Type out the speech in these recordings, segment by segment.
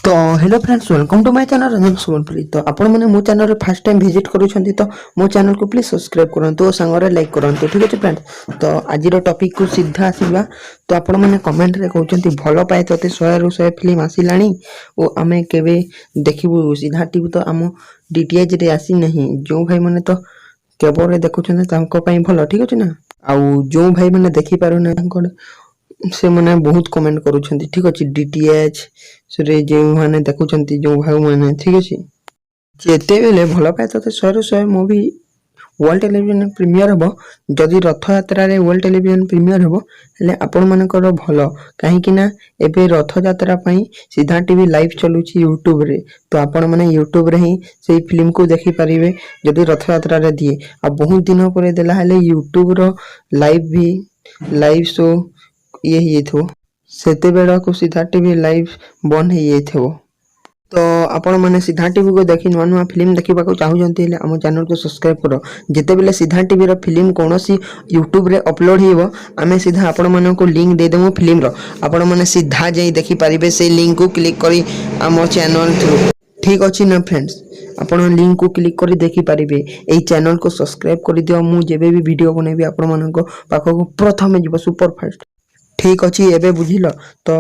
तो hello friends welcome to my channel Ranjan Sumanpuri. तो आपण मैंने मो चैनल फर्स्ट टाइम विजिट करूछंती तो मो चैनल को प्लीज सब्सक्राइब करंतु और संगरे लाइक करंतु। ठीक अछि फ्रेंड्स, तो आज रो टॉपिक को सीधा आसीबा। तो आपण मैंने कमेंट रे कहउछंती भलो पाए तते 100 रु 100 फिल्म आसीलाणी ओ आमे केबे देखिबु सीधा टीवी। तो आम डीटीएच रे आसी नहीं। जो भाई माने तो केबल रे देखुछन तांको पई भलो। ठीक अछि ना। आउ जो भाई माने देखि पारो ना तांको से मैंने बहुत कमेंट करूछंती। ठीक अछि डीटीएच से जे माने देखुछंती जो भाई माने। ठीक अछि जेते बेले भलो पाए तते 100 रु 100 मूवी वर्ल्ड टेलीविजन प्रीमियर हबो। जदि रथ यात्रा रे वर्ल्ड टेलीविजन प्रीमियर हबो हेले आपण मानकर भलो, काहे कि ना एबे रथ यात्रा पई सीधा टीवी लाइव चलुची यूट्यूब रे। तो आपण माने यूट्यूब रे ही सेही फिल्म को देखि परिबे जदि रथ यात्रा रे दिए। आ बहुत दिन परे देला हेले यूट्यूब रो लाइव शो ये ही थो सेते बेड़ा को सीधा टीवी लाइव बन ही थो। तो आपण माने सीधा टीवी को देखि नुआ नुआ फिल्म देखिबा को चाहुजंती हेले हम चैनल को सब्सक्राइब करो। जेते बेले सीधा टीवी रो फिल्म कोनोसी यूट्यूब रे अपलोड हिबो आमे सीधा आपण माने को लिंक दे देमु फिल्म रो। आपण माने सीधा जाई देखि परिबे से लिंक को क्लिक करी हम चैनल थ्रू। ठीक अछि ना फ्रेंड्स, आपण लिंक को क्लिक करी देखि परिबे। एई चैनल को सब्सक्राइब करि दियो। मु जेबे भी वीडियो बनेबी आपण माने को पाखो को प्रथमे जीव सुपर फास्ट। ठीक अछि एबे बुझिलो। तो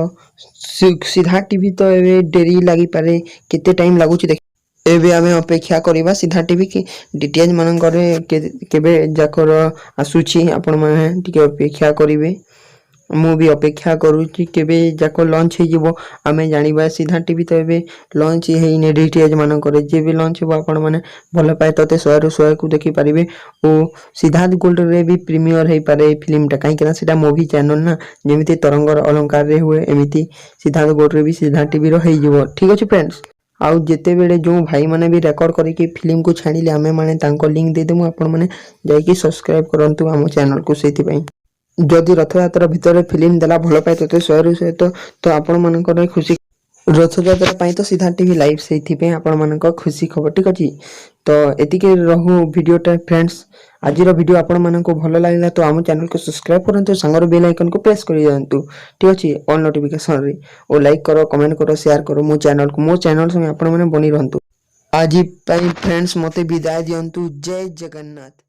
सीधा टीवी तो एबे डेरी लागि पारे केते टाइम लागुची देख एबे आमे अपेक्षा करिबा सीधा टीवी की डीटीएच मानन करे केबे जाकर आसुची। आपण माने टिके अपेक्षा करिवे। मु भी अपेक्षा करूची केबे जाको लॉन्च हे जिवो आमे जानिबा। सीधा टीवी तो एबे लॉन्च हे ने डीटीएच मानन करे जेबे लॉन्च हो आपण माने भलो पाए तते 100 रु 100 को देखि परिबे। ओ सिद्धार्थ गोल्ड रे भी प्रीमियर हे पारे फिल्म टा, काई केना सेटा मूवी चैनल ना जेमिति तरंगर अलंकार रे हुए एमिति सिद्धार्थ गोल्ड रे भी सीधा टीवी रो हे जिवो। ठीक अछि फ्रेंड्स, आउ जेते बेले जो भाई माने भी रेकॉर्ड करी कि फिल्म को छाडिले आमे माने तांको लिंक दे देमु। आपण माने जाई कि सब्सक्राइब करंतु हम चैनल को सेति पई। जदि रथ यात्रा भितर फिल्म देला भलो पाए तते 100 रु 100 तो आपण मानकर खुशी रथ यात्रा पई तो सीधा टीवी लाइव सेति पे आपण मानकर खुशी खबर। ठीक अछि, तो एतिके रहू वीडियो टा फ्रेंड्स। आज रो वीडियो आपण मानको भलो लागला तो हम चैनल को सब्सक्राइब करंतु, संगर बेल आइकन को प्रेस करि दियंतु। ठीक अछि, ऑल नोटिफिकेशन रे ओ लाइक करो, कमेंट करो, शेयर करो मो चैनल संगे आपण माने बनी रहंतु। आज पई फ्रेंड्स मते विदाय दियंतु। जय जगन्नाथ।